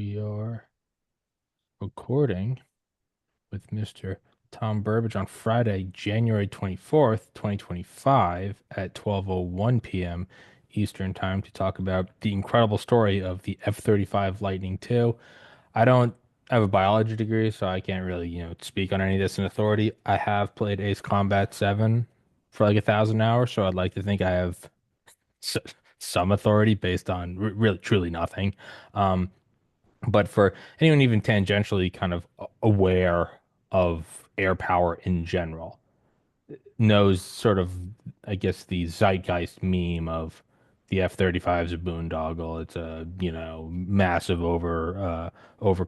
We are recording with Mr. Tom Burbage on Friday, January 24th, 2025 at 12:01 p.m. Eastern Time to talk about the incredible story of the F-35 Lightning II. I don't have a biology degree, so I can't really, speak on any of this in authority. I have played Ace Combat 7 for like 1,000 hours, so I'd like to think I have s some authority based on really truly nothing. Um, but for anyone even tangentially kind of aware of air power in general, knows sort of, I guess, the zeitgeist meme of the F-35 is a boondoggle. It's a, massive overruns, over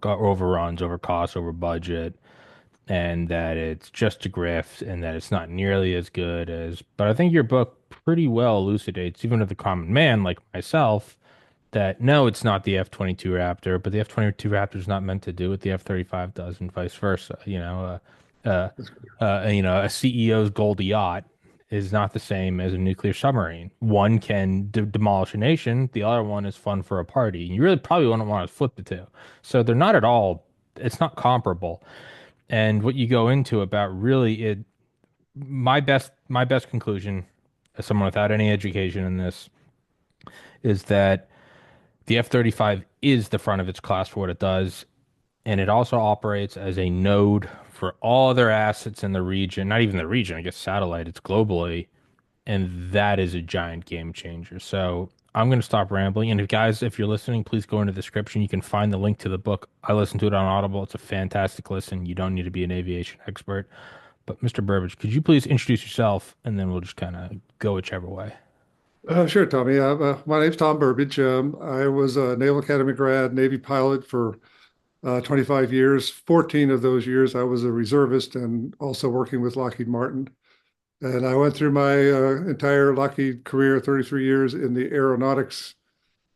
cost, over budget, and that it's just a grift and that it's not nearly as good as. But I think your book pretty well elucidates, even to the common man like myself, that no, it's not the F-22 Raptor, but the F-22 Raptor is not meant to do what the F-35 does, and vice versa. A CEO's gold yacht is not the same as a nuclear submarine. One can demolish a nation, the other one is fun for a party. And you really probably wouldn't want to flip the two. So they're not at all, it's not comparable. And what you go into about really it, my best conclusion, as someone without any education in this, is that the F-35 is the front of its class for what it does, and it also operates as a node for all other assets in the region, not even the region, I guess satellite, it's globally, and that is a giant game changer. So I'm going to stop rambling. And if guys, if you're listening, please go into the description. You can find the link to the book. I listened to it on Audible. It's a fantastic listen. You don't need to be an aviation expert. But Mr. Burbage, could you please introduce yourself and then we'll just kind of go whichever way. Sure, Tommy. My name's Tom Burbage. I was a Naval Academy grad, Navy pilot for 25 years. 14 of those years, I was a reservist and also working with Lockheed Martin. And I went through my entire Lockheed career, 33 years in the aeronautics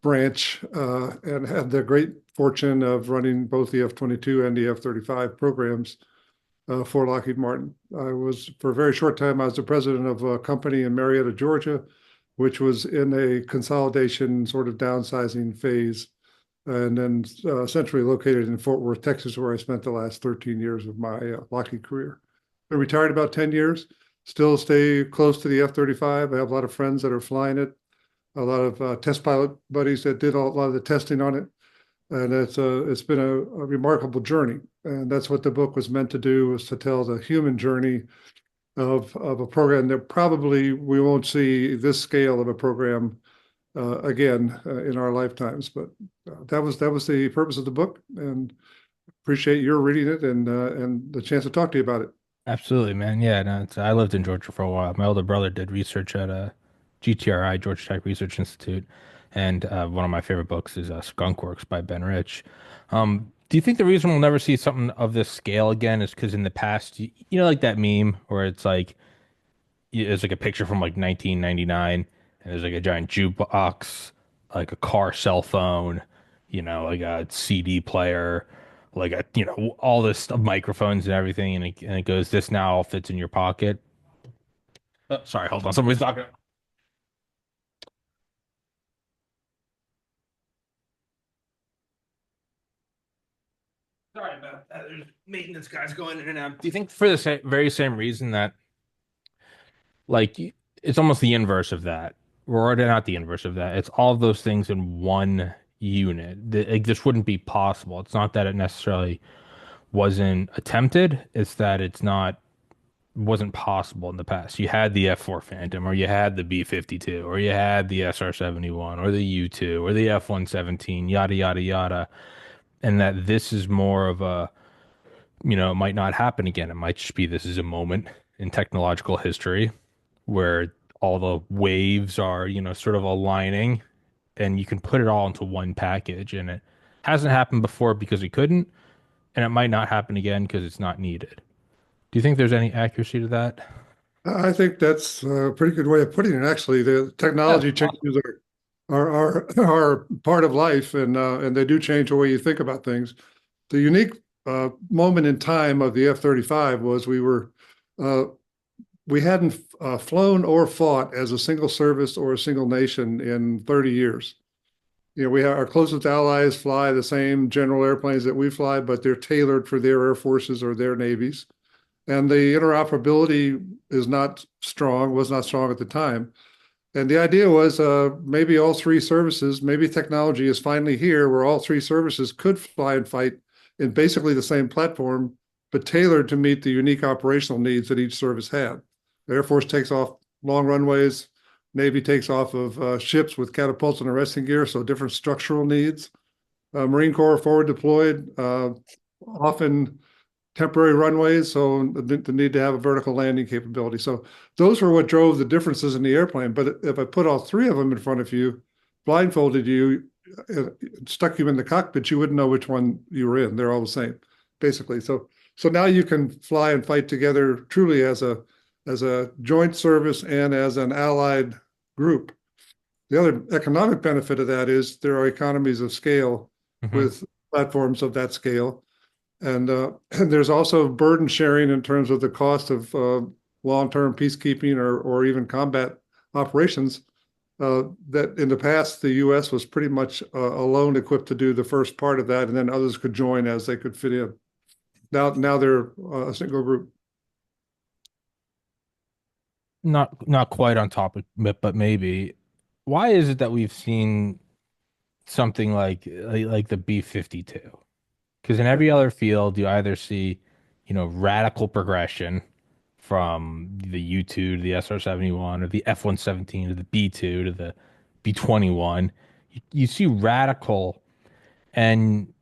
branch, and had the great fortune of running both the F-22 and the F-35 programs for Lockheed Martin. For a very short time, I was the president of a company in Marietta, Georgia, which was in a consolidation sort of downsizing phase, and then centrally located in Fort Worth, Texas, where I spent the last 13 years of my Lockheed career. I retired about 10 years, still stay close to the F-35. I have a lot of friends that are flying it, a lot of test pilot buddies that did a lot of the testing on it. And it's been a remarkable journey. And that's what the book was meant to do, was to tell the human journey of a program that probably we won't see this scale of a program again in our lifetimes. But that was the purpose of the book, and appreciate your reading it and the chance to talk to you about it. Absolutely, man. Yeah, no, I lived in Georgia for a while. My older brother did research at GTRI, Georgia Tech Research Institute, and one of my favorite books is Skunk Works by Ben Rich. Do you think the reason we'll never see something of this scale again is because in the past, like that meme where it's like it's like a picture from like 1999, and there's like a giant jukebox, like a car cell phone, like a CD player, like all this stuff, microphones and everything, and it goes, this now all fits in your pocket. Oh, sorry, hold on, somebody's talking. Sorry about that. There's maintenance guys going in and out. Do you think for the very same reason that like it's almost the inverse of that, or not the inverse of that? It's all of those things in one unit. Like, this wouldn't be possible. It's not that it necessarily wasn't attempted. It's that it's not wasn't possible in the past. You had the F4 Phantom, or you had the B-52, or you had the SR-71, or the U-2, or the F-117, yada yada yada. And that this is more of a, it might not happen again. It might just be this is a moment in technological history where all the waves are, sort of aligning and you can put it all into one package. And it hasn't happened before because it couldn't, and it might not happen again because it's not needed. Do you think there's any accuracy to that? I think that's a pretty good way of putting it. Actually, the Yeah. technology changes are part of life, and they do change the way you think about things. The unique moment in time of the F-35 was uh, we hadn't flown or fought as a single service or a single nation in 30 years. we have our closest allies fly the same general airplanes that we fly, but they're tailored for their air forces or their navies. And the interoperability is not strong, was not strong at the time. And the idea was maybe all three services, maybe technology is finally here where all three services could fly and fight in basically the same platform, but tailored to meet the unique operational needs that each service had. The Air Force takes off long runways, Navy takes off of ships with catapults and arresting gear, so different structural needs. Marine Corps forward deployed, often temporary runways, so the need to have a vertical landing capability. So those were what drove the differences in the airplane. But if I put all three of them in front of you, blindfolded you, stuck you in the cockpit, you wouldn't know which one you were in. They're all the same, basically. So now you can fly and fight together truly as a joint service and as an allied group. The other economic benefit of that is there are economies of scale Hmm. with platforms of that scale. And there's also burden sharing in terms of the cost of long-term peacekeeping or even combat operations. That in the past, the U.S. was pretty much alone equipped to do the first part of that, and then others could join as they could fit in. Now they're a single group. Not quite on topic, but maybe. Why is it that we've seen something like the B-52? Because in every other field, you either see, radical progression from the U-2 to the SR-71 or the F-117 to the B-2 to the B-21. You see radical, and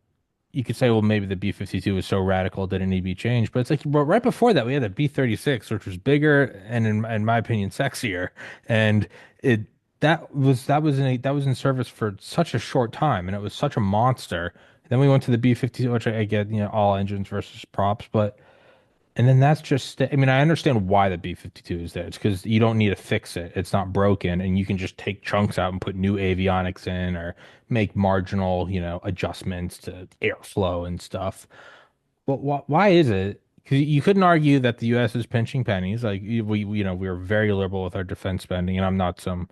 you could say, well, maybe the B-52 was so radical it didn't need to be changed. But it's like, well, right before that, we had the B-36, which was bigger and, in my opinion, sexier. And it that was in service for such a short time, and it was such a monster. Then we went to the B-52, which I get, all engines versus props, but and then that's just, I mean, I understand why the B-52 is there. It's because you don't need to fix it. It's not broken, and you can just take chunks out and put new avionics in or make marginal, adjustments to airflow and stuff. But why is it? Because you couldn't argue that the U.S. is pinching pennies. Like we're very liberal with our defense spending, and I'm not some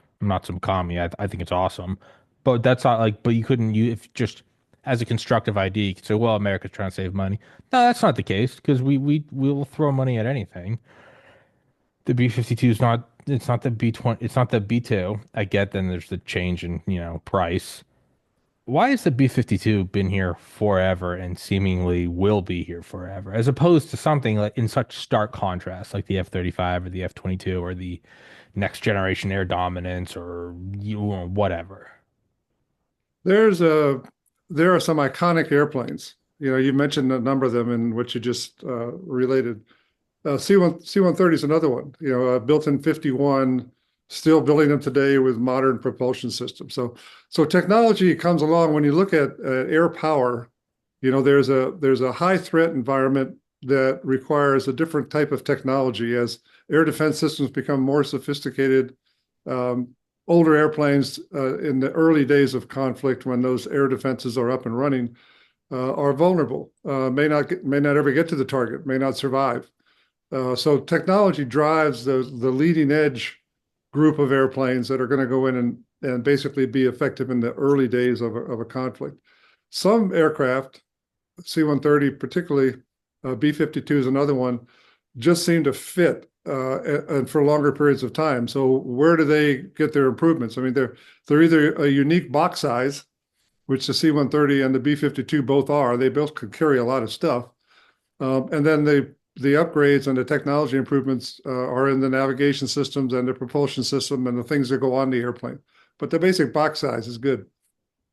commie. I think it's awesome, but that's not like. But you couldn't you if just as a constructive idea, you could say, well, America's trying to save money. No, that's not the case because we will throw money at anything. The B-52 is not. It's not the B-20. It's not the B-2. I get. Then there's the change in price. Why has the B-52 been here forever and seemingly will be here forever, as opposed to something like in such stark contrast, like the F-35 or the F-22 or the next generation air dominance or whatever? There's a there are some iconic airplanes. You mentioned a number of them in what you just related. C-130 is another one, built in 51, still building them today with modern propulsion systems. So technology comes along. When you look at air power, there's a high threat environment that requires a different type of technology as air defense systems become more sophisticated. Um, Older airplanes in the early days of conflict, when those air defenses are up and running, are vulnerable, may not ever get to the target, may not survive. So technology drives the leading edge group of airplanes that are going to go in and basically be effective in the early days of a conflict. Some aircraft, C-130 particularly, B-52 is another one, just seem to fit and for longer periods of time. So where do they get their improvements? I mean, they're either a unique box size, which the C-130 and the B-52 both are. They both could carry a lot of stuff. And then the upgrades and the technology improvements are in the navigation systems and the propulsion system and the things that go on the airplane. But the basic box size is good.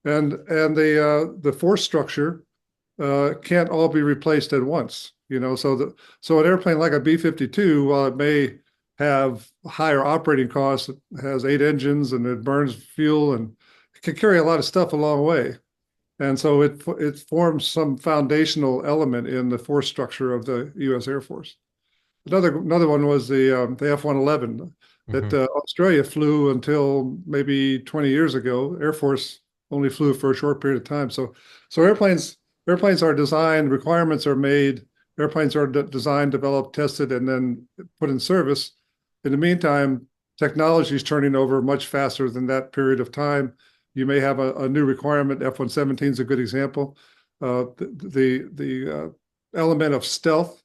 And the force structure can't all be replaced at once. So an airplane like a B-52, while it may have higher operating costs, it has 8 engines and it burns fuel and it can carry a lot of stuff a long way. And so it forms some foundational element in the force structure of the U.S. Air Force. Another one was the F-111 that Hmm. Australia flew until maybe 20 years ago. Air Force only flew for a short period of time. So airplanes are designed, requirements are made, airplanes are designed, developed, tested, and then put in service. In the meantime, technology is turning over much faster than that period of time. you may have a new requirement. F-117 is a good example. The element of stealth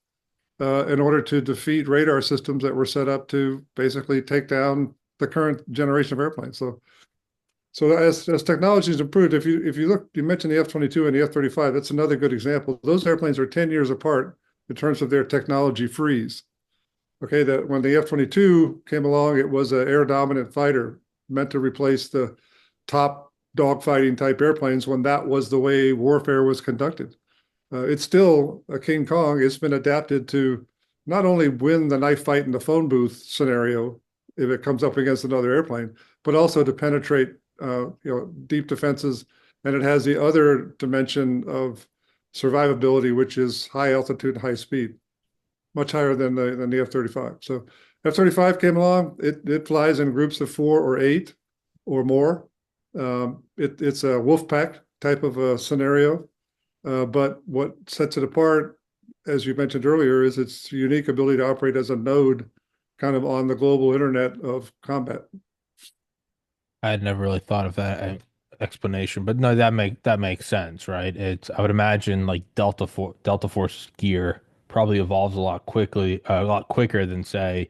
in order to defeat radar systems that were set up to basically take down the current generation of airplanes. So as technology has improved, if you look, you mentioned the F-22 and the F-35. That's another good example. Those airplanes are 10 years apart in terms of their technology freeze. Okay, that when the F-22 came along, it was an air dominant fighter meant to replace the top dogfighting type airplanes when that was the way warfare was conducted. It's still a King Kong. It's been adapted to not only win the knife fight in the phone booth scenario if it comes up against another airplane, but also to penetrate deep defenses. And it has the other dimension of survivability, which is high altitude, high speed, much higher than the F-35. So F-35 came along. It flies in groups of 4 or 8 or more. It's a wolf pack type of a scenario. But what sets it apart, as you mentioned earlier, is its unique ability to operate as a node kind of on the global internet of combat. I had never really thought of that explanation, but no, that makes sense, right? It's I would imagine like Delta Force gear probably evolves a lot quicker than say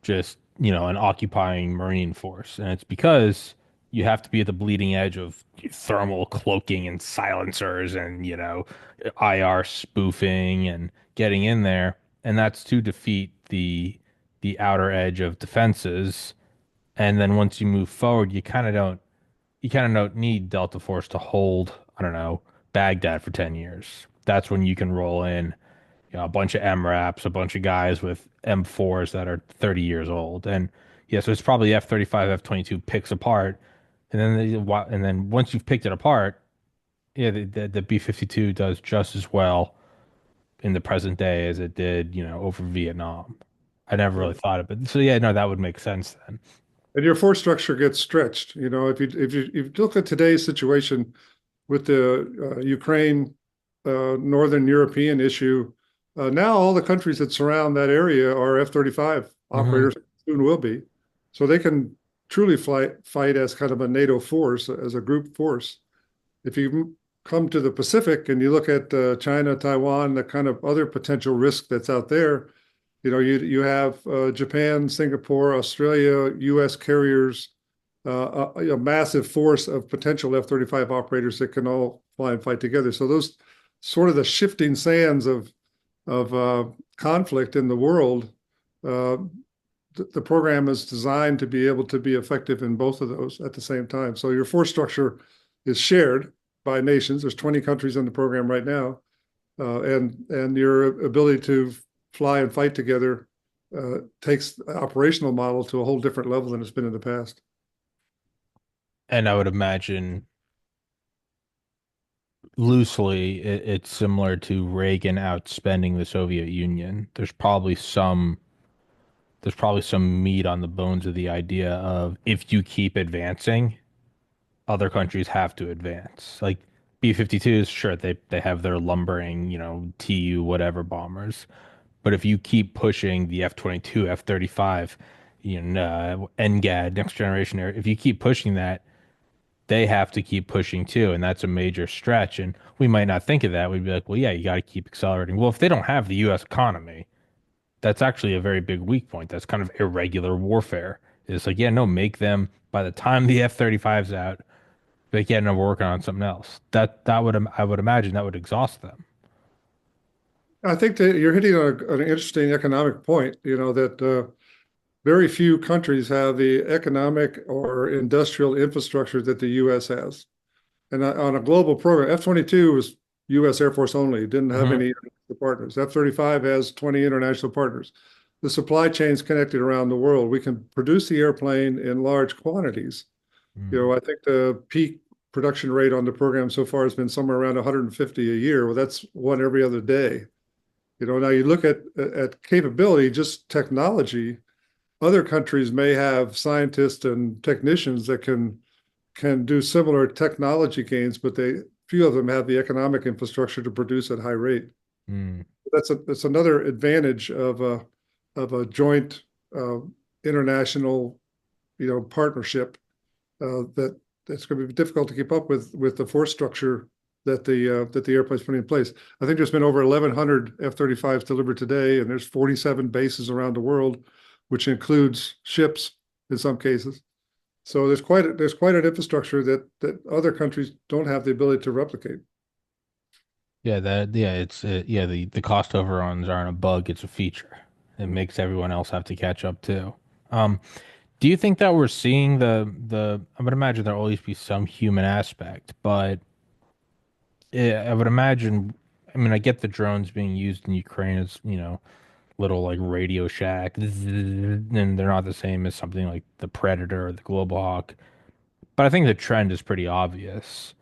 just, an occupying Marine force. And it's because you have to be at the bleeding edge of thermal cloaking and silencers and, IR spoofing and getting in there. And that's to defeat the outer edge of defenses. And then once you move forward, you kind of don't need Delta Force to hold, I don't know, Baghdad for 10 years. That's when you can roll in, a bunch of MRAPs, a bunch of guys with M4s that are 30 years old. And yeah, so it's probably F-35, F-22 picks apart. And then once you've picked it apart, yeah, the B-52 does just as well in the present day as it did, over Vietnam. I never really thought of it. So yeah, no, that would make sense then. And your force structure gets stretched. If you look at today's situation with the Ukraine, Northern European issue, now all the countries that surround that area are F-35 Hmm. operators, soon will be. So they can truly fight as kind of a NATO force, as a group force. If you come to the Pacific and you look at China, Taiwan, the kind of other potential risk that's out there, you have Japan, Singapore, Australia, U.S. carriers, a massive force of potential F-35 operators that can all fly and fight together. So those sort of the shifting sands of conflict in the world, uh, the program is designed to be able to be effective in both of those at the same time. So your force structure is shared by nations. There's 20 countries in the program right now, and your ability to fly and fight together takes the operational model to a whole different level than it's been in the past. And I would imagine loosely, it's similar to Reagan outspending the Soviet Union. There's probably some meat on the bones of the idea of if you keep advancing, other countries have to advance. Like B-52s, sure, they have their lumbering, TU whatever bombers. But if you keep pushing the F-22, F-35, NGAD, next generation air, if you keep pushing that, they have to keep pushing too, and that's a major stretch. And we might not think of that. We'd be like, well, yeah, you got to keep accelerating. Well, if they don't have the U.S. economy, that's actually a very big weak point. That's kind of irregular warfare. It's like, yeah, no, make them by the time the F-35's out, like, yeah, no, we're working on something else. I would imagine that would exhaust them. I think that you're hitting an interesting economic point, that very few countries have the economic or industrial infrastructure that the U.S. has. And on a global program, F-22 was U.S. Air Force only, didn't have Hmm. any international partners. F-35 has 20 international partners. The supply chain's connected around the world. We can produce the airplane in large quantities. I think the peak production rate on the program so far has been somewhere around 150 a year. Well, that's one every other day. Now you look at capability, just technology. Other countries may have scientists and technicians that can do similar technology gains, but few of them have the economic infrastructure to produce at high rate. Mm. That's another advantage of a joint uh, international partnership that it's going to be difficult to keep up with the force structure that the airplane's putting in place. I think there's been over 1,100 F-35s delivered today, and there's 47 bases around the world, which includes ships in some cases. So there's quite an infrastructure that other countries don't have the ability to replicate. the cost overruns aren't a bug, it's a feature. It makes everyone else have to catch up too. Um, do you think that we're seeing the I would imagine there'll always be some human aspect, but I would imagine I mean I get the drones being used in Ukraine as, little like Radio Shack, and they're not the same as something like the Predator or the Global Hawk. But I think the trend is pretty obvious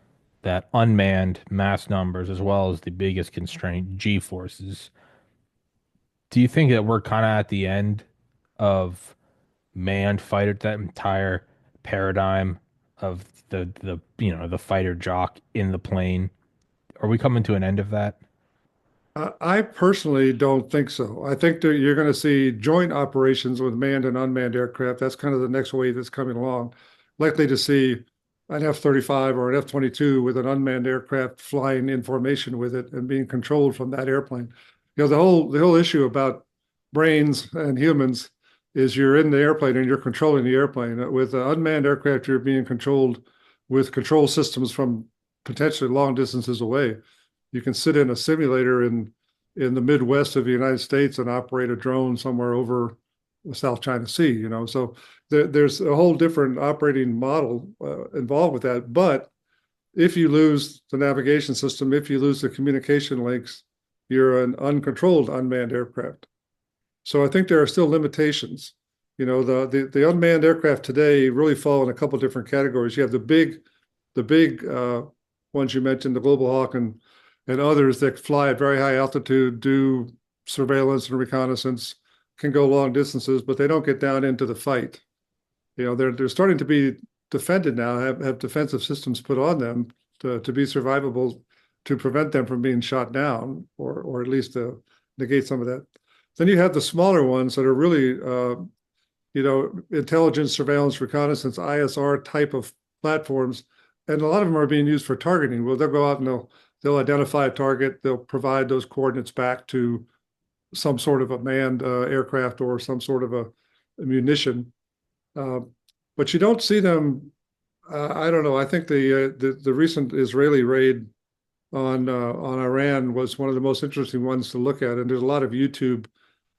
that unmanned mass numbers, as well as the biggest constraint, G forces. Do you think that we're kind of at the end of manned fighter, that entire paradigm of the fighter jock in the plane? Are we coming to an end of that? I personally don't think so. I think that you're going to see joint operations with manned and unmanned aircraft. That's kind of the next wave that's coming along. Likely to see an F-35 or an F-22 with an unmanned aircraft flying in formation with it and being controlled from that airplane. The whole issue about brains and humans is you're in the airplane and you're controlling the airplane. With unmanned aircraft, you're being controlled with control systems from potentially long distances away. You can sit in a simulator in the Midwest of the United States and operate a drone somewhere over the South China Sea. So there's a whole different operating model involved with that. But if you lose the navigation system, if you lose the communication links, you're an uncontrolled unmanned aircraft. So I think there are still limitations. The unmanned aircraft today really fall in a couple of different categories. You have the big ones you mentioned, the Global Hawk and others that fly at very high altitude, do surveillance and reconnaissance, can go long distances, but they don't get down into the fight. They're starting to be defended now, have defensive systems put on them to be survivable, to prevent them from being shot down, or at least to negate some of that. Then you have the smaller ones that are really, intelligence, surveillance, reconnaissance, ISR type of platforms, and a lot of them are being used for targeting. Well, they'll go out and they'll identify a target. They'll provide those coordinates back to some sort of a manned aircraft or some sort of a munition. But you don't see them. I don't know. I think the recent Israeli raid on Iran was one of the most interesting ones to look at, and there's a lot of YouTube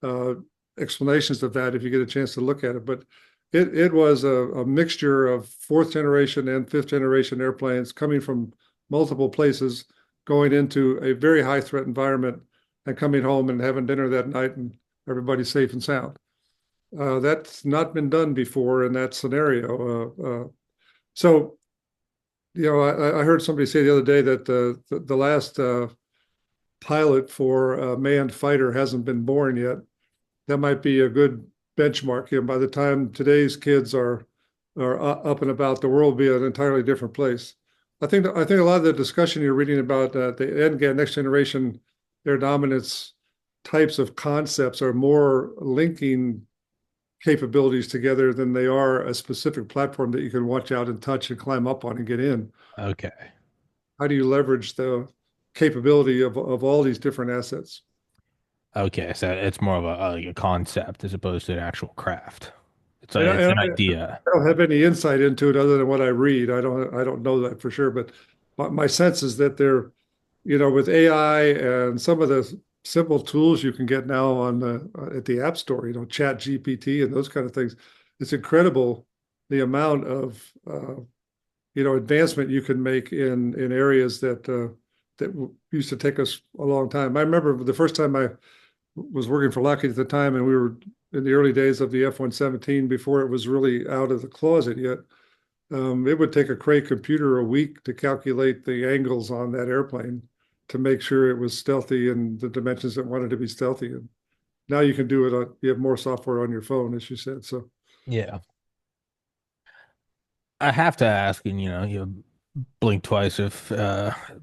uh, explanations of that if you get a chance to look at it. But it was a mixture of fourth generation and fifth generation airplanes coming from multiple places, going into a very high threat environment and coming home and having dinner that night and everybody's safe and sound. That's not been done before in that scenario. So, I heard somebody say the other day that the last pilot for a manned fighter hasn't been born yet. That might be a good benchmark. By the time today's kids are up and about, the world will be an entirely different place. I think a lot of the discussion you're reading about the NGAN, next generation air dominance types of concepts are more linking capabilities together than they are a specific platform that you can watch out and touch and climb up on and get in. Okay. How do you leverage the capability of all these different assets? Okay, so it's more of a concept as opposed to an actual craft. It's And I, it's and an I idea. I don't have any insight into it other than what I read. I don't know that for sure, but my sense is that they're, with AI and some of the simple tools you can get now on at the App Store, Chat GPT and those kind of things. It's incredible the amount of advancement you can make in areas that used to take us a long time. I remember the first time I was working for Lockheed at the time, and we were in the early days of the F-117 before it was really out of the closet yet. It would take a Cray computer a week to calculate the angles on that airplane to make sure it was stealthy and the dimensions that wanted to be stealthy. And now you can do it you have more software on your phone, as you said. So Yeah. I have to ask, and you blink twice if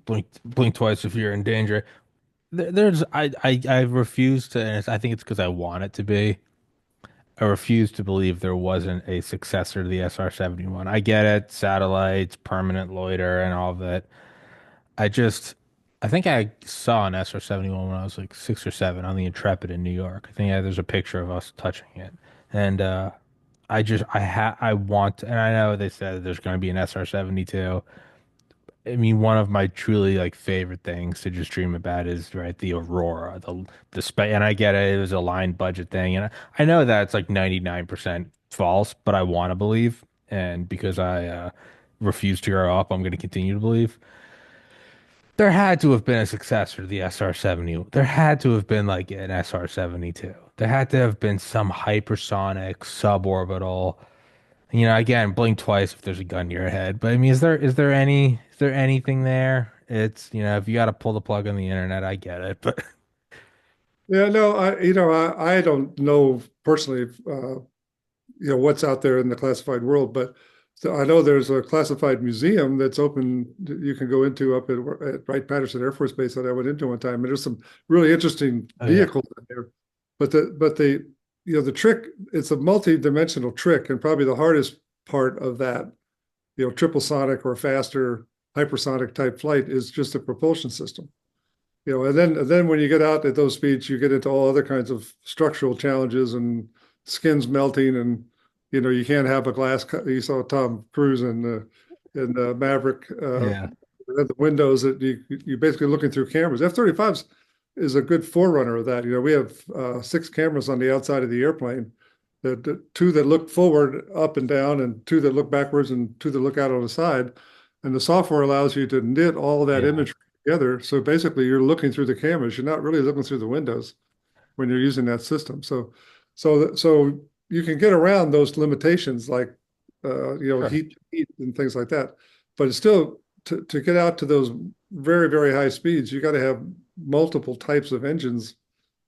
blink twice if you're in danger. There's I refuse to, and I think it's because I want it to be. I refuse to believe there wasn't a successor to the SR-71. I get it, satellites, permanent loiter, and all of that. I just, I think I saw an SR-71 when I was like 6 or 7 on the Intrepid in New York. I think there's a picture of us touching it, and I want, and I know they said there's going to be an SR-72. I mean, one of my truly like favorite things to just dream about is right the Aurora, the space. And I get it, it was a line budget thing, and I know that it's like 99% false, but I want to believe, and because I refuse to grow up, I'm going to continue to believe. There had to have been a successor to the SR-70. There had to have been like an SR-72. There had to have been some hypersonic, suborbital. Again, blink twice if there's a gun to your head. But I mean, is there anything there? It's, if you got to pull the plug on the internet, I get it. But Yeah, no, I don't know personally, what's out there in the classified world, but so I know there's a classified museum that's open that you can go into up at Wright-Patterson Air Force Base that I went into one time, and there's some really interesting oh yeah, vehicles in there. But the trick, it's a multi-dimensional trick, and probably the hardest part of that, triple sonic or faster hypersonic type flight is just the propulsion system. And then when you get out at those speeds, you get into all other kinds of structural challenges and skins melting, and you can't have a glass. You saw Tom Cruise in Maverick, yeah, at the windows that you're basically looking through cameras. F-35s is a good forerunner of that. We have 6 cameras on the outside of the airplane, two that look forward, up and down, and two that look backwards, and two that look out on the side. And the software allows you to knit all of that yeah, imagery together. So basically, you're looking through the cameras. You're not really looking through the windows when you're using that system. So you can get around those limitations, like sure, heat and things like that. But it's still to get out to those very, very high speeds, you got to have multiple types of engines,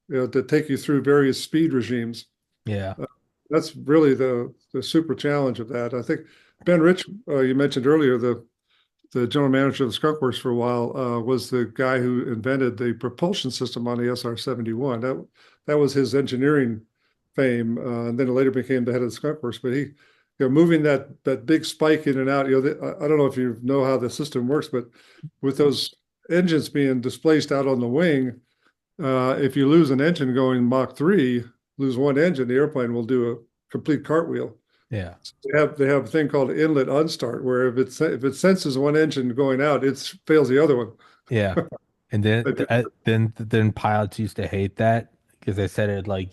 that take you through various speed regimes. yeah, Uh, that's really the super challenge of that. I think Ben Rich, you mentioned earlier, the general manager of the Skunk Works for a while, was the guy who invented the propulsion system on the SR-71. That was his engineering fame, and then it later became the head of the Skunk Works. But moving that big spike in and out. I don't know if you know how the system works, but with those engines being displaced out on the wing, if you lose an engine going Mach 3, lose one engine, the airplane will do a complete cartwheel. yeah, They have a thing called inlet unstart, where if it senses one engine going out, it fails the other one. yeah. And then pilots used to hate that because they said it like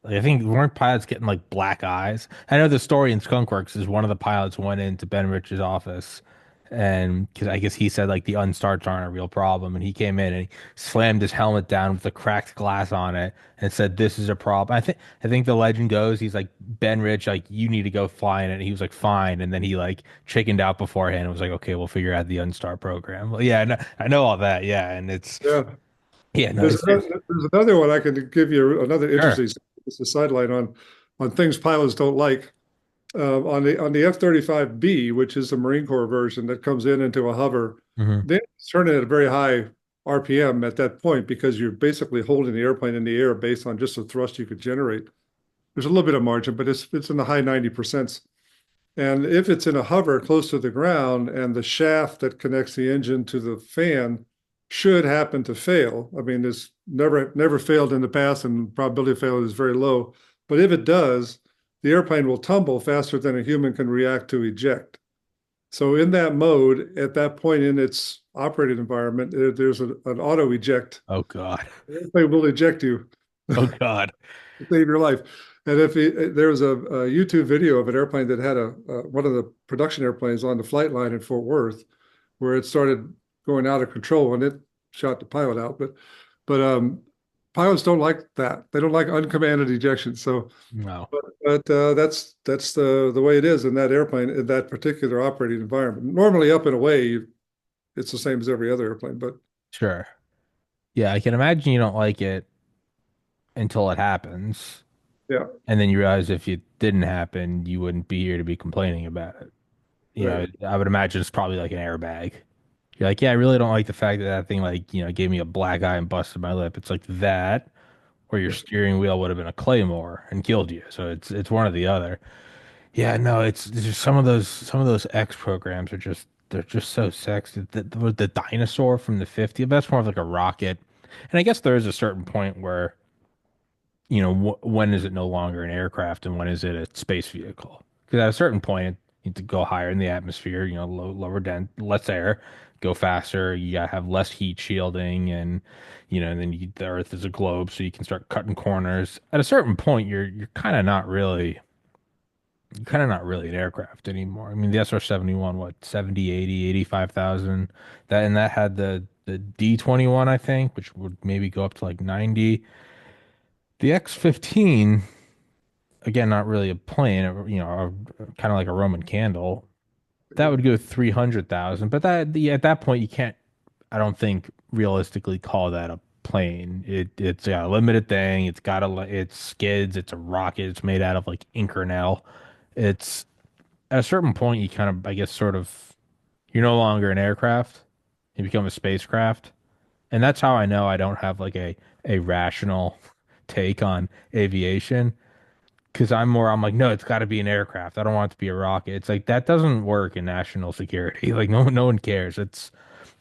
I think weren't pilots getting like black eyes? I know the story in Skunkworks is one of the pilots went into Ben Rich's office and because I guess he said like the unstarts aren't a real problem, and he came in and he slammed his helmet down with the cracked glass on it and said this is a problem. I think the legend goes he's like Ben Rich, like you need to go fly in it. And he was like fine, and then he like chickened out beforehand and was like okay, we'll figure out the unstart program. Well, yeah, I know all that, yeah, and it's Yeah. yeah, no, There's it's another, there's another one I can give you, another sure. interesting, it's a sideline on things pilots don't like. On the F-35B, which is the Marine Corps version that comes into a hover, Hmm. they turn it at a very high RPM at that point because you're basically holding the airplane in the air based on just the thrust you could generate. There's a little bit of margin, but it's in the high 90%. And if it's in a hover close to the ground and the shaft that connects the engine to the fan should happen to fail, I mean, it's never failed in the past, and probability of failure is very low. But if it does, the airplane will tumble faster than a human can react to eject. So in that mode, at that point in its operating environment, there's an auto eject. Oh God. The airplane will eject you Oh God. to save your life. And there was a YouTube video of an airplane that had one of the production airplanes on the flight line in Fort Worth, where it started going out of control and it shot the pilot out. But pilots don't like that. They don't like uncommanded ejection. So, No. but that's the way it is in that airplane in that particular operating environment. Normally, up and away, it's the same as every other airplane. But Sure. Yeah, I can imagine you don't like it until it happens. yeah, And then you realize if it didn't happen, you wouldn't be here to be complaining about it. right. I would imagine it's probably like an airbag. You're like, yeah, I really don't like the fact that that thing like, gave me a black eye and busted my lip. It's like that, or your Yeah. steering wheel would have been a claymore and killed you. So it's one or the other. Yeah, no, it's just some of those X programs are just they're just so sexy. The dinosaur from the 50s, that's more of like a rocket. And I guess there is a certain point where, when is it no longer an aircraft and when is it a space vehicle? Because at a certain point, you need to go higher in the atmosphere, lower less air, go faster. You gotta have less heat shielding, and and then the Earth is a globe, so you can start cutting corners. At a certain point, you're kind of not really an aircraft anymore. I mean, the SR-71, what, 70, 80, 85,000. That had the D-21, I think, which would maybe go up to like 90. The X-15, again, not really a plane, kind of like a Roman candle. That would go 300,000, but at that point you can't, I don't think, realistically call that a plane. It's got a limited thing. It's skids. It's a rocket. It's made out of like Inconel. It's At a certain point you kind of, I guess, sort of, you're no longer an aircraft. You become a spacecraft, and that's how I know I don't have like a rational take on aviation. Because I'm like, no, it's got to be an aircraft. I don't want it to be a rocket. It's like that doesn't work in national security. Like no one cares.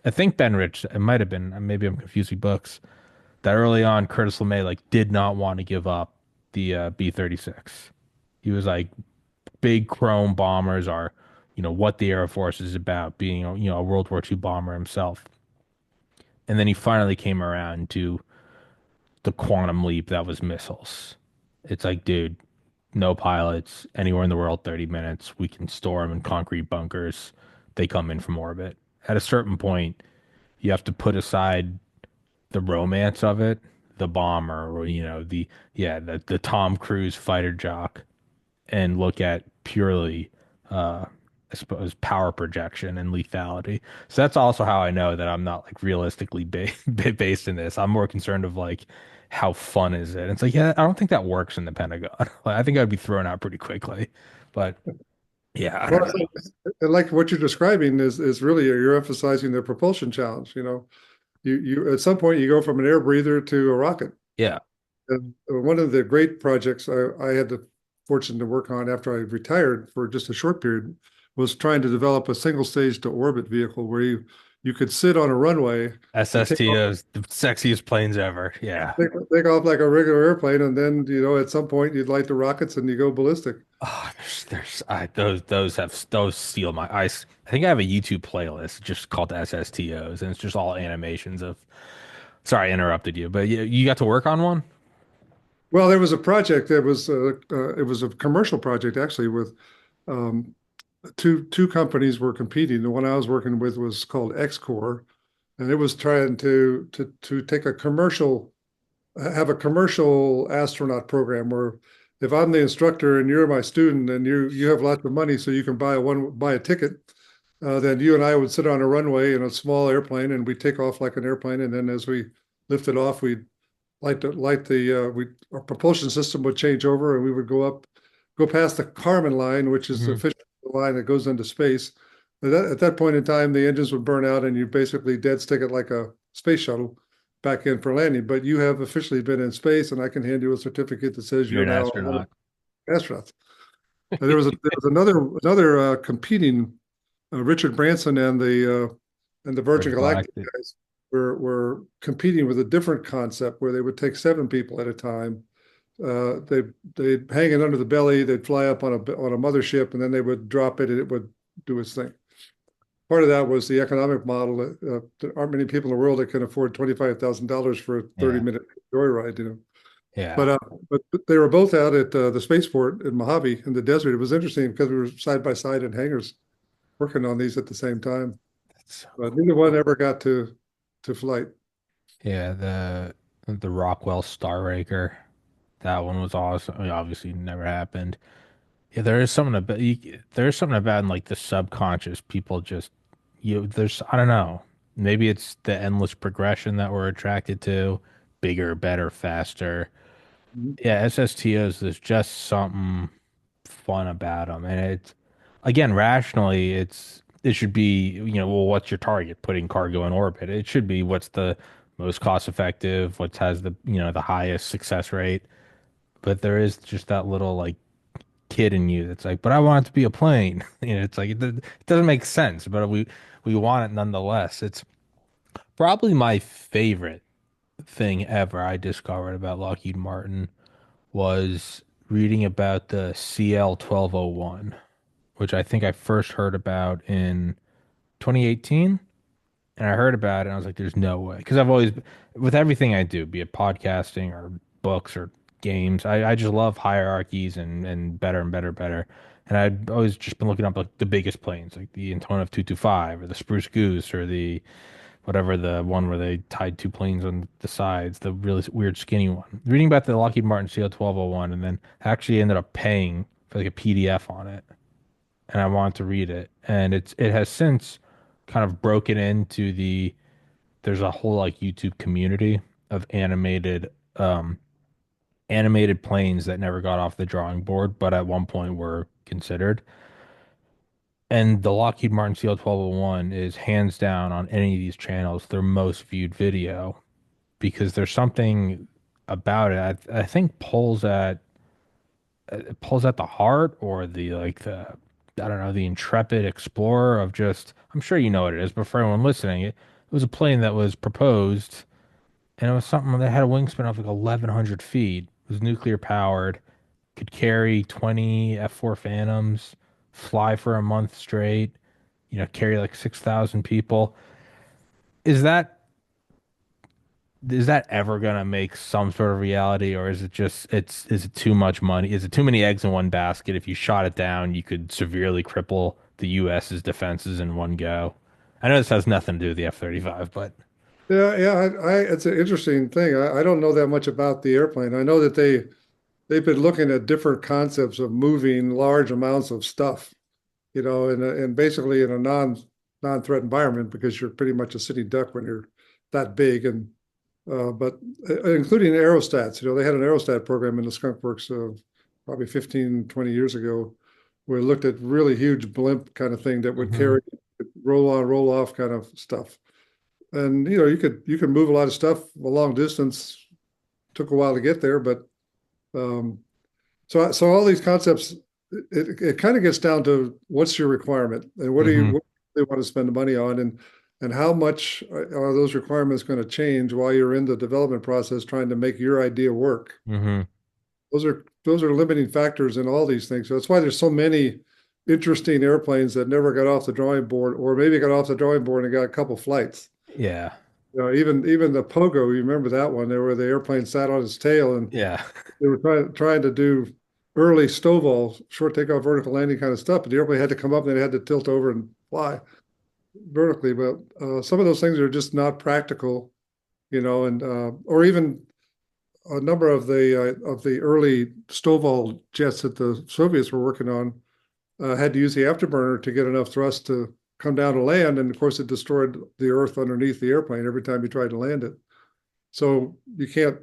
I think Ben Rich, it might have been, maybe I'm confusing books, that early on Curtis LeMay like did not want to give up the B-36. He was like, big chrome bombers are, what the Air Force is about, being a World War II bomber himself. And then he finally came around to the quantum leap that was missiles. It's like, dude, no pilots anywhere in the world, 30 minutes. We can store them in concrete bunkers. They come in from orbit. At a certain point, you have to put aside the romance of it, the bomber, or, the Tom Cruise fighter jock, and look at purely, uh, I suppose, power projection and lethality. So that's also how I know that I'm not like realistically based in this. I'm more concerned of like how fun is it? It's like, yeah, I don't think that works in the Pentagon. Like, I think I'd be thrown out pretty quickly. But yeah, I Well, don't know. like what you're describing is really you're emphasizing the propulsion challenge. You at some point you go from an air breather to a rocket. Yeah. And one of the great projects I had the fortune to work on after I retired for just a short period was trying to develop a single stage to orbit vehicle where you could sit on a runway and SSTOs, the sexiest planes ever. Yeah. take off like a regular airplane, and then at some point you'd light the rockets and you go ballistic. Oh, those steal my eyes. I think I have a YouTube playlist just called SSTOs, and it's just all animations of. Sorry, I interrupted you, but you got to work on one? Well, there was a project that was it was a commercial project actually with um, two companies were competing. The one I was working with was called X Core, and it was trying to take a commercial have a commercial astronaut program where if I'm the instructor and you're my student and you have lots of money so you can buy a ticket, then you and I would sit on a runway in a small airplane and we take off like an airplane, and then as we lifted off, we'd light the we our propulsion system would change over and we would go past the Kármán line, which is the Hmm. official line that goes into space. At that point in time, the engines would burn out and you basically dead stick it like a space shuttle back in for landing. But you have officially been in space, and I can hand you a certificate that says You're you're an now astronaut. an astronaut. And there was another competing Richard Branson and the Virgin Virgin Galactic Galactic. guys were competing with a different concept where they would take 7 people at a time. They'd hang it under the belly, they'd fly up on a mothership, and then they would drop it, and it would do its thing. Part of that was the economic model. There aren't many people in the world that can afford $25,000 for a Yeah. 30-minute joyride, Yeah. But uh, but they were both out at the spaceport in Mojave in the desert. It was interesting because we were side by side in hangars working on these at the same time. That's so But cool. neither one ever got to flight. Yeah, the Rockwell Star Raker. That one was awesome. I mean, obviously never happened. Yeah, there is something about in like the subconscious. People just there's, I don't know. Maybe it's the endless progression that we're attracted to, bigger, better, faster. Mhm. Yeah, SSTOs, there's just something fun about them. And it's, again, rationally, it should be, well, what's your target? Putting cargo in orbit. It should be, what's the most cost effective, what has the, the highest success rate. But there is just that little like kid in you that's like, but I want it to be a plane. It's like it doesn't make sense, but we want it nonetheless. It's probably my favorite thing ever I discovered about Lockheed Martin was reading about the CL-1201, which I think I first heard about in 2018. And I heard about it and I was like, there's no way. Because I've always, with everything I do, be it podcasting or books or games, I just love hierarchies and better and better, better. And I'd always just been looking up like the biggest planes, like the Antonov 225 or the Spruce Goose or the whatever the one where they tied two planes on the sides, the really weird skinny one. Reading about the Lockheed Martin CL-1201 and then actually ended up paying for like a PDF on it. And I wanted to read it. And it has since kind of broken into there's a whole like YouTube community of animated planes that never got off the drawing board, but at one point were considered. And the Lockheed Martin CL-1201 is hands down on any of these channels their most viewed video because there's something about it I think pulls at the heart or the like the I don't know, the intrepid explorer of just I'm sure you know what it is, but for everyone listening, it was a plane that was proposed and it was something that had a wingspan of like 1,100 feet. It was nuclear powered, could carry 20 F-4 Phantoms, fly for a month straight, carry like 6,000 people. Is that is that ever gonna make some sort of reality, or is it just is it too much money? Is it too many eggs in one basket? If you shot it down, you could severely cripple the U.S.'s defenses in one go. I know this has nothing to do with the F-35, but Yeah, it's an interesting thing. I don't know that much about the airplane. I know that they've been looking at different concepts of moving large amounts of stuff, and basically in a non-threat environment because you're pretty much a sitting duck when you're that big. And but including aerostats, they had an aerostat program in the Skunk Works probably 15, 20 years ago, where we looked at really huge blimp kind of thing that would hmm carry roll on, roll off kind of stuff. And you could move a lot of stuff a long distance. Took a while to get there, but um, so all these concepts, it kind of gets down to what's your requirement and hmm what do they want to spend the money on, and how much are those requirements going to change while you're in the development process trying to make your idea work. hmm Those are limiting factors in all these things. So that's why there's so many interesting airplanes that never got off the drawing board, or maybe got off the drawing board and got a couple flights. Yeah, Even the Pogo, you remember that one there where the airplane sat on its tail and yeah, they were trying to do early STOVL, short takeoff, vertical landing kind of stuff, but the airplane had to come up and they had to tilt over and fly vertically. But some of those things are just not practical, and or even a number of the early STOVL jets that the Soviets were working on had to use the afterburner to get enough thrust to come down to land, and of course it destroyed the earth underneath the airplane every time you tried to land it. So you can't,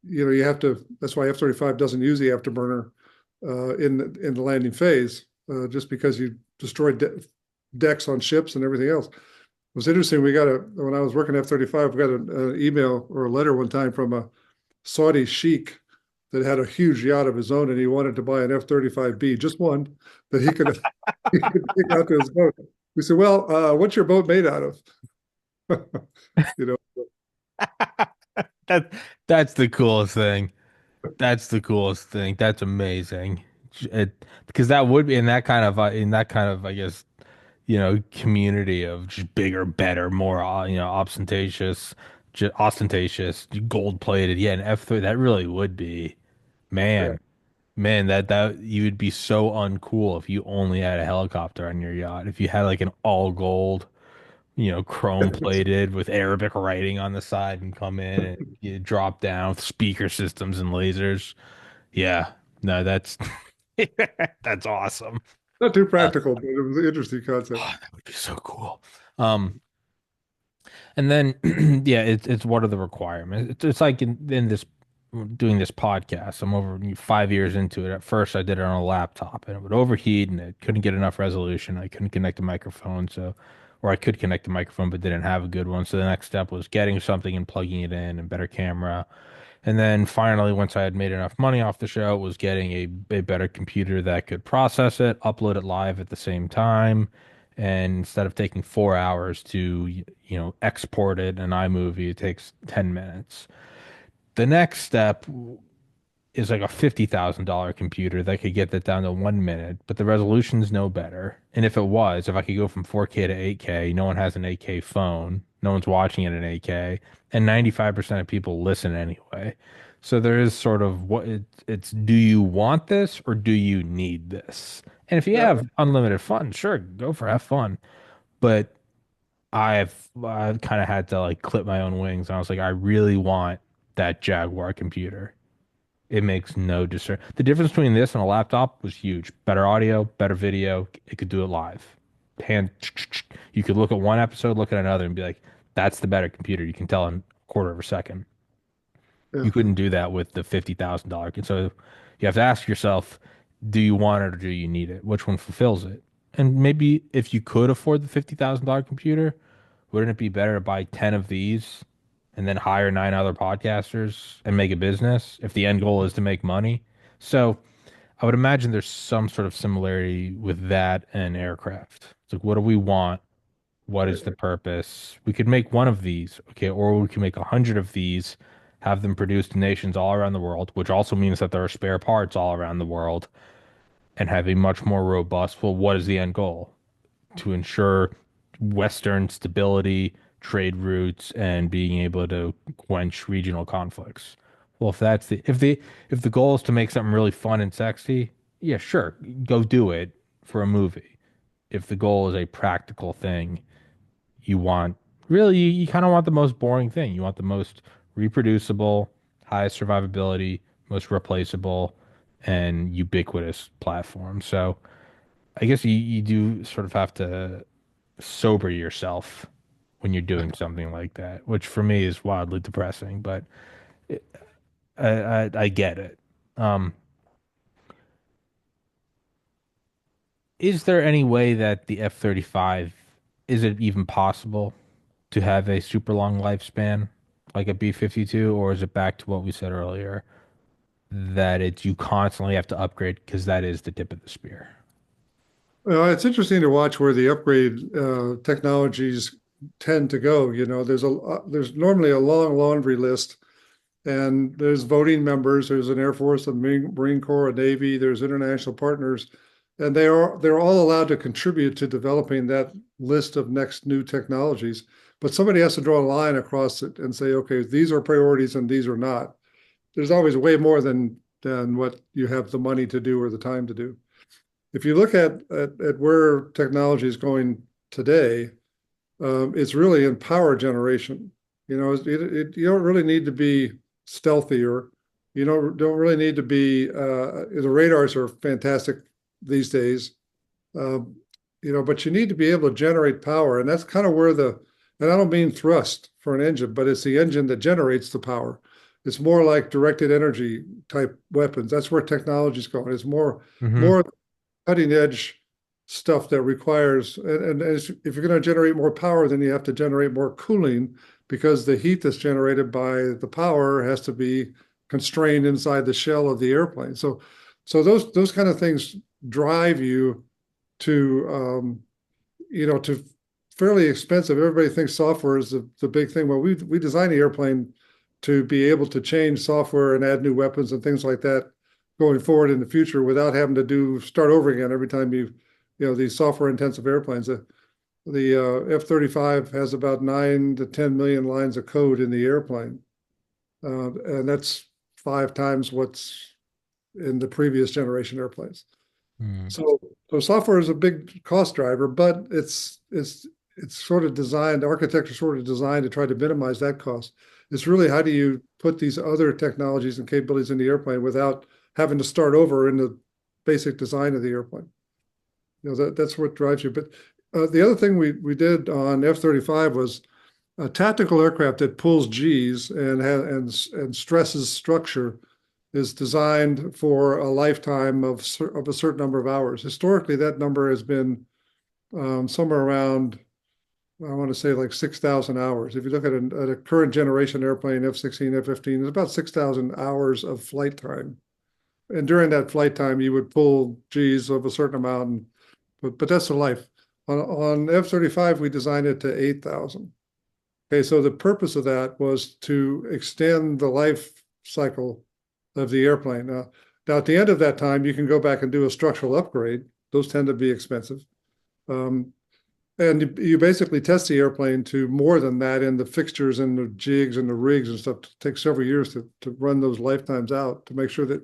you have to. That's why F-35 doesn't use the afterburner in the landing phase, just because you destroyed decks on ships and everything else. It was interesting. When I was working F-35, we got an email or a letter one time from a Saudi sheikh that had a huge yacht of his own, and he wanted to buy an F-35B, just one that he could take out to his boat. We said, "Well, what's your boat made out of?" you know, that that's the coolest thing. That's the coolest thing. That's amazing. Because that would be in that kind of I guess community of just bigger, better, more, ostentatious, gold plated. Yeah, an F3, that really would be, yeah. man, man, that you would be so uncool if you only had a helicopter on your yacht. If you had like an all gold, chrome plated with Arabic writing on the side and come in and you drop down with speaker systems and lasers. Yeah, no, that's that's awesome. Not too Uh, practical, but it was an interesting concept. oh, that would be so cool. And then, yeah, it's what are the requirements? It's like in this doing this podcast. I'm over 5 years into it. At first, I did it on a laptop, and it would overheat, and it couldn't get enough resolution. I couldn't connect a microphone, so or I could connect the microphone but didn't have a good one. So the next step was getting something and plugging it in and better camera. And then finally, once I had made enough money off the show, was getting a better computer that could process it, upload it live at the same time. And instead of taking 4 hours to, export it in iMovie, it takes 10 minutes. The next step is like a $50,000 computer that could get that down to 1 minute, but the resolution's no better. And if I could go from 4K to 8K, no one has an 8K phone, no one's watching it in 8K, and 95% of people listen anyway. So there is sort of it's do you want this or do you need this? And if you Yeah, have unlimited fun, sure, go for have fun. But I've kind of had to like clip my own wings. I was like, I really want that Jaguar computer. It makes no discern. The difference between this and a laptop was huge. Better audio, better video. It could do it live. Hand, you could look at one episode, look at another, and be like, "That's the better computer." You can tell in a quarter of a second. yeah. You couldn't do that with the $50,000. And so you have to ask yourself, do you want it or do you need it? Which one fulfills it? And maybe if you could afford the $50,000 computer, wouldn't it be better to buy 10 of these and then hire nine other podcasters and make a business if the end goal is to make money? So I would imagine there's some sort of similarity with that and aircraft. It's like, what do we want? What is the purpose? We could make one of these, okay, or we can make 100 of these, have them produced in nations all around the world, which also means that there are spare parts all around the world, and have a much more robust, well, what is the end goal? To ensure Western stability, trade routes, and being able to quench regional conflicts. Well, if the goal is to make something really fun and sexy, yeah, sure, go do it for a movie. If the goal is a practical thing, you want really you kind of want the most boring thing. You want the most reproducible, highest survivability, most replaceable, and ubiquitous platform. So I guess you do sort of have to sober yourself when you're doing something like that, which for me is wildly depressing, but I get it. Um, is there any way that the F-35, is it even possible to have a super long lifespan like a B-52, or is it back to what we said earlier that it's you constantly have to upgrade because that is the tip of the spear? It's interesting to watch where the upgrade technologies tend to go. There's normally a long laundry list, and there's voting members. There's an Air Force, a Marine Corps, a Navy. There's international partners, and they're all allowed to contribute to developing that list of next new technologies. But somebody has to draw a line across it and say, okay, these are priorities and these are not. There's always way more than what you have the money to do or the time to do. If you look at where technology is going today, it's really in power generation. You don't really need to be stealthier. You don't really need to be. The radars are fantastic these days, but you need to be able to generate power, and that's kind of where and I don't mean thrust for an engine, but it's the engine that generates the power. It's more like directed energy type weapons. That's where technology is going. It's Hmm. more cutting edge stuff that requires, and if you're going to generate more power, then you have to generate more cooling because the heat that's generated by the power has to be constrained inside the shell of the airplane. So those kind of things drive you to, to fairly expensive. Everybody thinks software is the big thing. Well, we designed the airplane to be able to change software and add new weapons and things like that going forward in the future without having to start over again every time these software intensive airplanes. The F-35 has about 9 to 10 million lines of code in the airplane. And that's 5 times what's in the previous generation airplanes. Mm. So software is a big cost driver, but it's sort of designed, architecture sort of designed to try to minimize that cost. It's really how do you put these other technologies and capabilities in the airplane without having to start over in the basic design of the airplane. That's what drives you. But the other thing we did on F-35 was a tactical aircraft that pulls G's and stresses structure is designed for a lifetime of a certain number of hours. Historically, that number has been somewhere around I want to say like 6,000 hours. If you look at a current generation airplane, F-16, F-15, it's about 6,000 hours of flight time. And during that flight time, you would pull G's of a certain amount, but that's the life. On F-35, we designed it to 8,000. Okay, so the purpose of that was to extend the life cycle of the airplane. Now at the end of that time, you can go back and do a structural upgrade. Those tend to be expensive. Um, and you basically test the airplane to more than that in the fixtures and the jigs and the rigs and stuff. It takes several years to run those lifetimes out to make sure that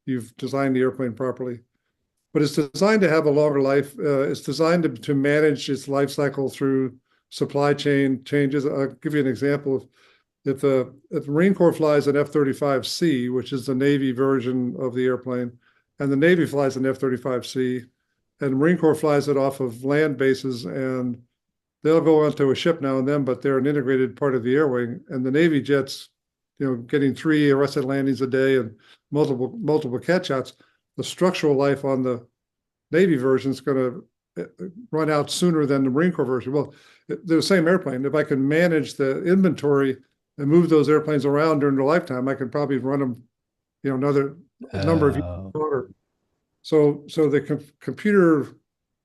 you've designed the airplane properly. But it's designed to have a longer life. It's designed to manage its life cycle through supply chain changes. I'll give you an example. If the Marine Corps flies an F-35C, which is the Navy version of the airplane, and the Navy flies an F-35C, and the Marine Corps flies it off of land bases, and they'll go onto a ship now and then, but they're an integrated part of the air wing. And the Navy jets, getting 3 arrested landings a day and multiple catch shots, the structural life on the Navy version is going to run out sooner than the Marine Corps version. Well, they're the same airplane. If I can manage the inventory and move those airplanes around during their lifetime, I can probably run them, another number of years Uh, longer. So the computer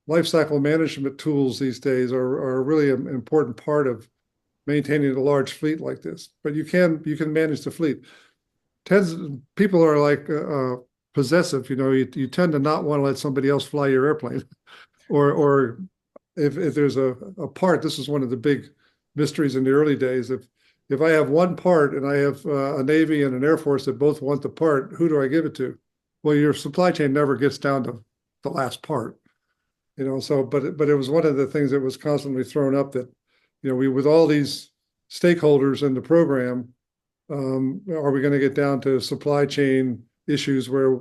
lifecycle management tools these days are really an important part of maintaining a large fleet like this. But you can manage the fleet. People are like possessive. You tend to not want to let somebody else fly your airplane, or if there's a part. This is one of the big mysteries in the early days. If I have one part and I have a Navy and an Air Force that both want the part, who do I give it to? Well, your supply chain never gets down to the last part. But it was one of the things that was constantly thrown up that, we with all these stakeholders in the program, are we going to get down to supply chain issues where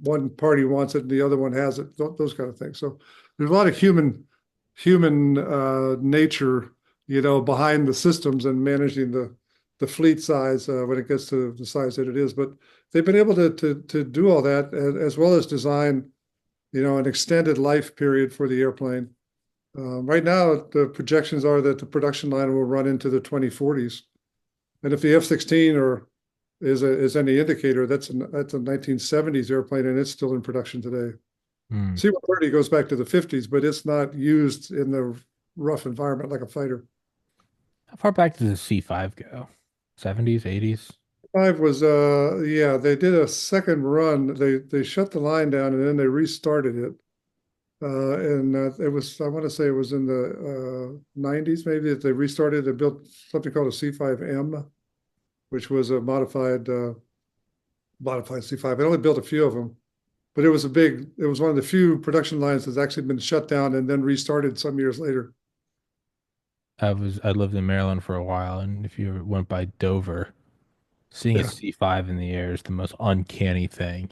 one party wants it and the other one has it? Those kind of things. So there's a lot of human nature, behind the systems and managing the fleet size when it gets to the size that it is. But they've been able to do all that as well as design, an extended life period for the airplane. Right now, the projections are that the production line will run into the 2040s. And if the F-16 is any indicator, that's a 1970s airplane, and it's still in production today. hmm. C-130 goes back to the 50s, but it's not used in the rough environment like a fighter. How far back does the C5 go? 70s, 80s? Five was yeah, they did a second run. They shut the line down and then they restarted it. And it was, I want to say it was in the 90s maybe that they restarted and built something called a C5M, which was a modified C5. They only built a few of them, but it was one of the few production lines that's actually been shut down and then restarted some years later. I lived in Maryland for a while, and if you ever went by Dover, seeing a Yeah. C5 in the air is the most uncanny thing.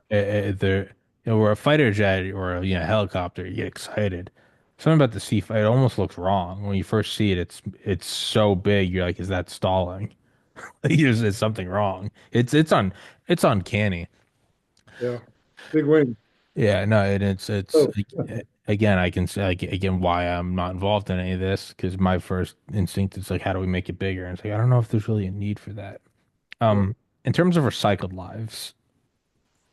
Yeah. They're, where a fighter jet or a helicopter, you get excited. Something about the C5, it almost looks wrong when you first see it. It's so big, you're like, is that stalling? There's something wrong. It's uncanny. Yeah. Big wing. Yeah, no, and it's Oh, again, I can say like, again why I'm not involved in any of this because my first instinct is like, how do we make it bigger? And it's like I don't know if there's really a need for that. yeah. In terms of recycled lives,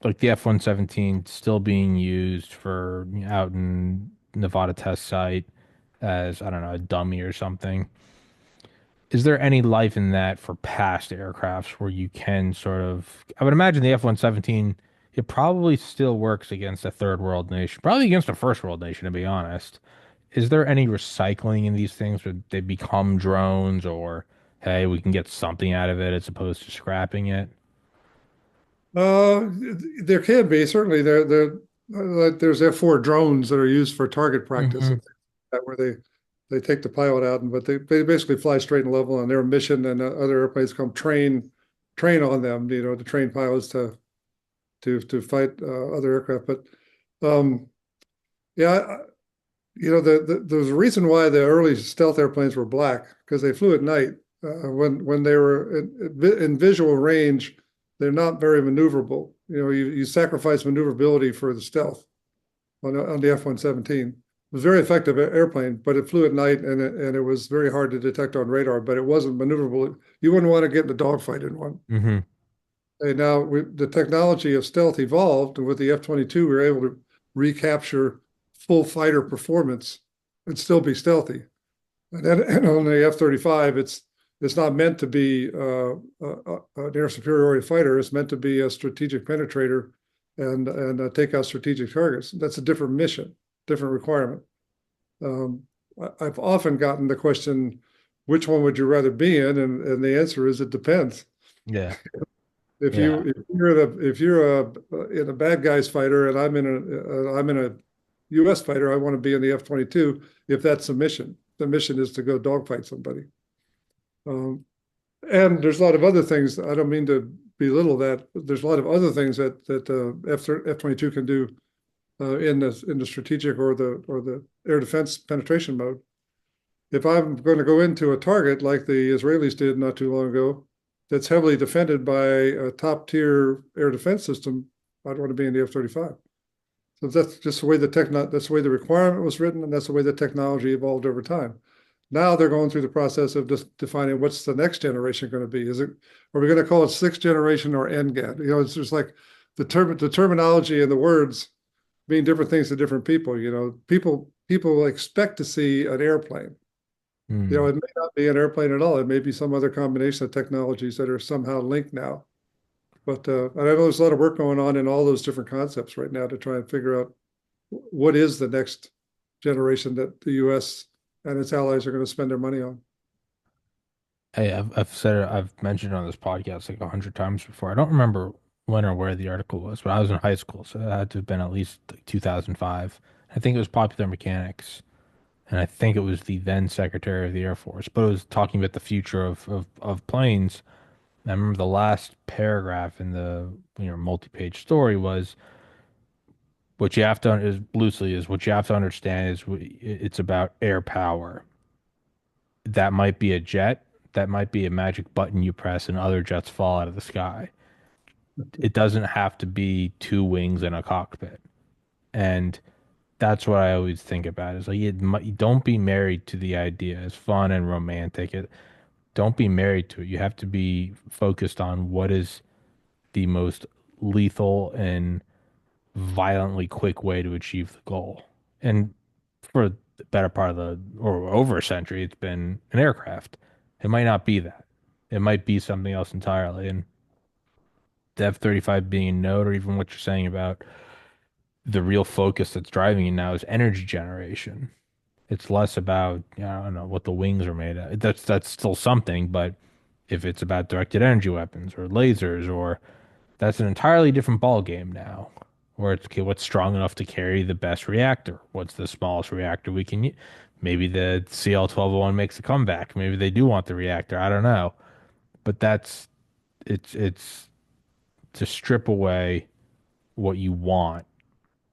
like the F-117 still being used for out in Nevada test site as I don't know a dummy or something. Is there any life in that for past aircrafts where you can sort of, I would imagine the F-117, it probably still works against a third world nation, probably against a first world nation, to be honest. Is there any recycling in these things where they become drones or, hey, we can get something out of it as opposed to scrapping it? Uh, there can be certainly there's F4 drones that are used for target practice Hmm. and things like that where they take the pilot out and but they basically fly straight and level on their mission and other airplanes come train on them to train pilots to fight other aircraft. But yeah, there's a reason why the early stealth airplanes were black because they flew at night. When they were in visual range, they're not very maneuverable. You sacrifice maneuverability for the stealth on the F-117. was a very effective airplane, but it flew at night and it was very hard to detect on radar, but it wasn't maneuverable. You wouldn't want to get in a dogfight in one. Hmm. And now the technology of stealth evolved, and with the F-22, we were able to recapture full fighter performance and still be stealthy. And then and on the F-35, it's not meant to be an air superiority fighter. It's meant to be a strategic penetrator and take out strategic targets. That's a different mission, different requirement. Um, I've often gotten the question, which one would you rather be in? And the answer is it depends. Yeah. If Yeah. you're in a bad guys fighter and I'm in a U.S. fighter, I want to be in the F-22 if that's the mission. The mission is to go dogfight somebody. Um, and there's a lot of other things. I don't mean to belittle that. But there's a lot of other things that F-22 can do in the strategic or the air defense penetration mode. If I'm going to go into a target like the Israelis did not too long ago, that's heavily defended by a top tier air defense system, I'd want to be in the F-35. So that's just the way that's the way the requirement was written, and that's the way the technology evolved over time. Now they're going through the process of just defining what's the next generation going to be. Are we going to call it sixth generation or NGAD? It's just like the terminology and the words mean different things to different people. People expect to see an airplane. Mm. It may not be an airplane at all. It may be some other combination of technologies that are somehow linked now. But I know there's a lot of work going on in all those different concepts right now to try and figure out what is the next generation that the U.S. and its allies are going to spend their money on. Hey, I've said it, I've mentioned it on this podcast like 100 times before. I don't remember when or where the article was, but I was in high school, so it had to have been at least like 2005. I think it was Popular Mechanics, and I think it was the then Secretary of the Air Force, but it was talking about the future of planes. And I remember the last paragraph in the multi-page story was what you have to is loosely is what you have to understand is it's about air power. That might be a jet, that might be a magic button you press and other jets fall out of the sky. It doesn't have to be two wings in a cockpit. And that's what I always think about is like you don't be married to the idea. It's fun and romantic. Don't be married to it. You have to be focused on what is the most lethal and violently quick way to achieve the goal. And for the better part of the or over a century, it's been an aircraft. It might not be that. It might be something else entirely. And the F-35 being a node, or even what you're saying about the real focus that's driving it now is energy generation. It's less about, I don't know, what the wings are made of. That's still something, but if it's about directed energy weapons or lasers or that's an entirely different ball game now. Where it's okay, what's strong enough to carry the best reactor? What's the smallest reactor we can use? Maybe the CL-1201 makes a comeback. Maybe they do want the reactor. I don't know. But it's to strip away what you want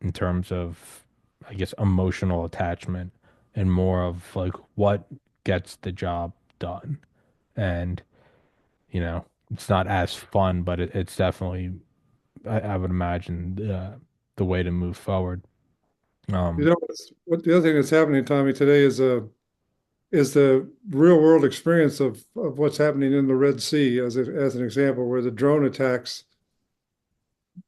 in terms of, I guess, emotional attachment and more of like what gets the job done. And, it's not as fun, but it's definitely I would imagine the way to move forward. Um, What the other thing that's happening, Tommy, today is the real world experience of what's happening in the Red Sea as an example, where the drone attacks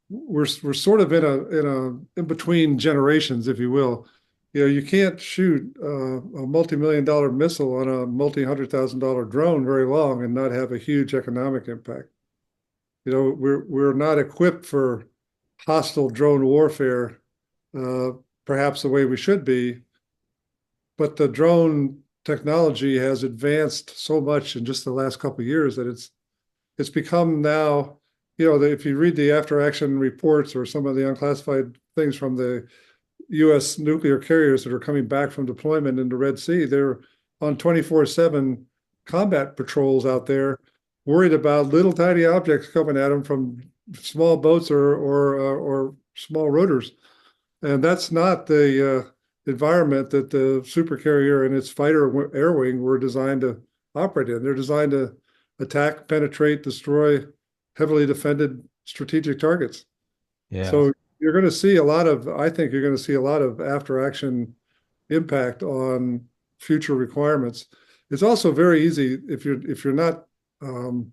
we're sort of in between generations, if you will. You can't shoot a multi-million-dollar missile on a multi-hundred-thousand-dollar drone very long and not have a huge economic impact. We're not equipped for hostile drone warfare, uh, perhaps the way we should be, but the drone technology has advanced so much in just the last couple of years that it's become now, if you read the after action reports or some of the unclassified things from the U.S. nuclear carriers that are coming back from deployment in the Red Sea, they're on 24/7 combat patrols out there, worried about little tiny objects coming at them from small boats or small rotors. And that's not the environment that the supercarrier and its fighter air wing were designed to operate in. They're designed to attack, penetrate, destroy heavily defended strategic targets. yeah, So you're going to see I think you're going to see a lot of after action impact on future requirements. It's also very easy um,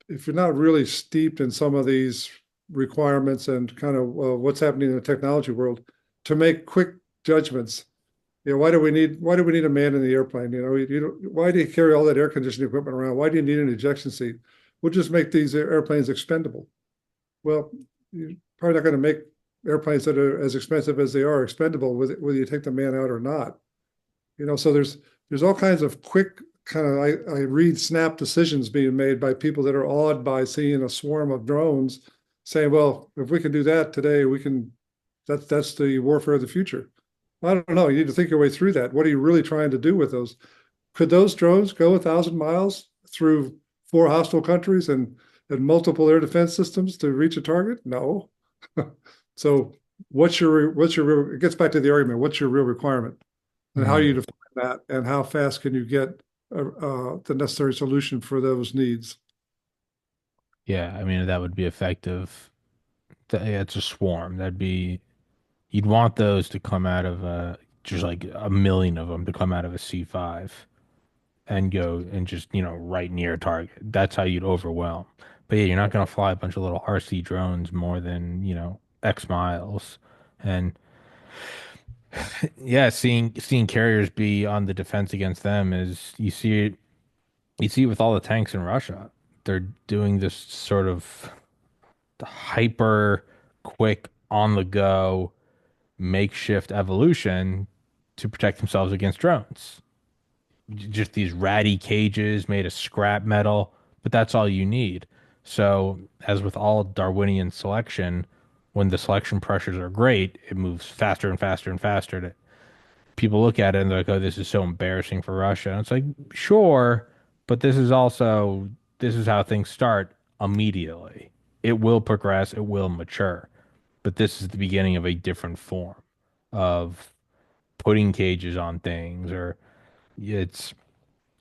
if you're not really steeped in some of these requirements and kind of what's happening in the technology world to make quick judgments. Why do we need a man in the airplane? Why do you carry all that air conditioning equipment around? Why do you need an ejection seat? We'll just make these airplanes expendable. Well, you're probably not going to make airplanes that are as expensive as they are expendable, whether you take the man out or not. So there's all kinds of quick kind of I read snap decisions being made by people that are awed by seeing a swarm of drones saying, well, if we can do that today, we can that's the warfare of the future. I don't know. You need to think your way through that. What are you really trying to do with those? Could those drones go 1,000 miles through four hostile countries and multiple air defense systems to reach a target? No. So it gets back to the argument. What's your real requirement? And how you Mm. define that, and how fast can you get the necessary solution for those needs? Yeah, I mean that would be effective. Yeah, it's a swarm. That'd be you'd want those to come out of just like a million of them to come out of a C5 and go and just, right near a target. That's how you'd overwhelm. But yeah, you're not gonna fly a bunch of little RC drones more than, X miles. And yeah, seeing carriers be on the defense against them is you see it with all the tanks in Russia. They're doing this sort of hyper quick on the go makeshift evolution to protect themselves against drones. Just these ratty cages made of scrap metal, but that's all you need. So, as with all Darwinian selection, when the selection pressures are great, it moves faster and faster and faster. People look at it and they're like, "Oh, this is so embarrassing for Russia." And it's like, sure, but this is how things start immediately. It will progress, it will mature, but this is the beginning of a different form of putting cages on things. Or it's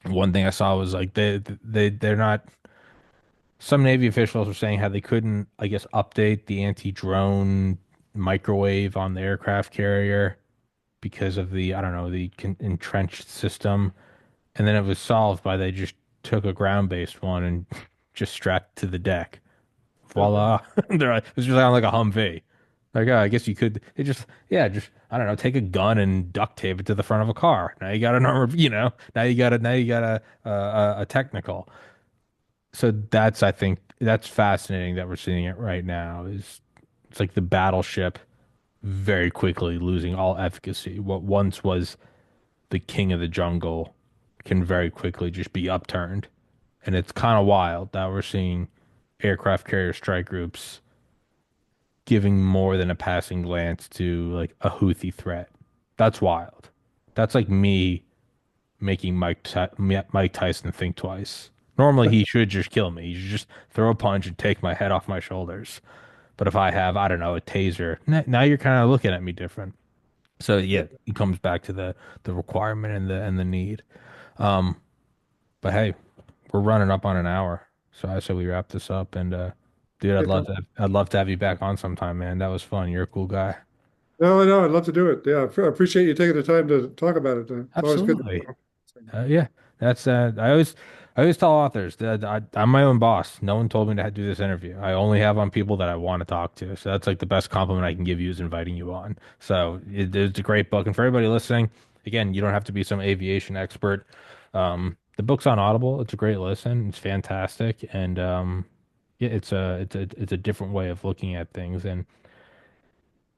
one thing I saw was like they're not. Some Navy officials were saying how they couldn't, I guess, update the anti-drone microwave on the aircraft carrier because of the, I don't know, the entrenched system. And then it was solved by they just took a ground-based one and just strapped to the deck. Voila. They're like, it was just on like a Humvee. Like, I guess you could, it just, yeah, just, I don't know, take a gun and duct tape it to the front of a car. Now you got an armor, now you got a technical. So I think, that's fascinating that we're seeing it right now. It's like the battleship very quickly losing all efficacy. What once was the king of the jungle can very quickly just be upturned. And it's kind of wild that we're seeing aircraft carrier strike groups giving more than a passing glance to like a Houthi threat. That's wild. That's like me making Mike Tyson think twice. Normally he should just kill me. He should just throw a punch and take my head off my shoulders. But if I have, I don't know, a taser, now you're kind of looking at me different. So yeah, it comes back to the requirement and the need. Um, but hey, we're running up on an hour, so I say we wrap this up. And dude, Hey, Tom. I'd love to have you back on sometime, man. That was fun. You're a cool guy. No, no, I'd love to do it. Yeah, I appreciate you taking the time to talk about it. It's always good Absolutely. to. Yeah, that's I always tell authors that I'm my own boss. No one told me to do this interview. I only have on people that I want to talk to. So that's like the best compliment I can give you is inviting you on. So it's a great book, and for everybody listening, again, you don't have to be some aviation expert. The book's on Audible. It's a great listen. It's fantastic, and yeah, it's a different way of looking at things. And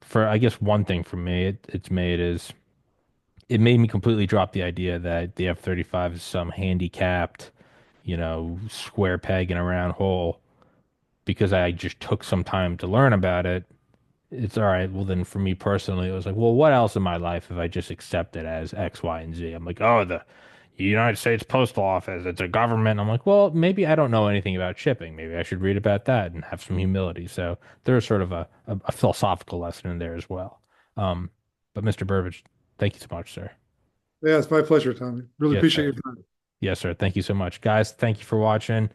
for I guess one thing for me, it's made is it made me completely drop the idea that the F-35 is some handicapped, square peg in a round hole because I just took some time to learn about it. It's all right. Well, then for me personally, it was like, well, what else in my life if I just accept it as X, Y, and Z? I'm like, oh, the United States Postal Office, it's a government. I'm like, well, maybe I don't know anything about shipping. Maybe I should read about that and have some humility. So there's sort of a philosophical lesson in there as well. Um, but Mr. Burbage, thank you so much, sir. Yeah, it's my pleasure, Tommy. Really Yes, appreciate sir. your time. Yes, sir. Thank you so much. Guys, thank you for watching.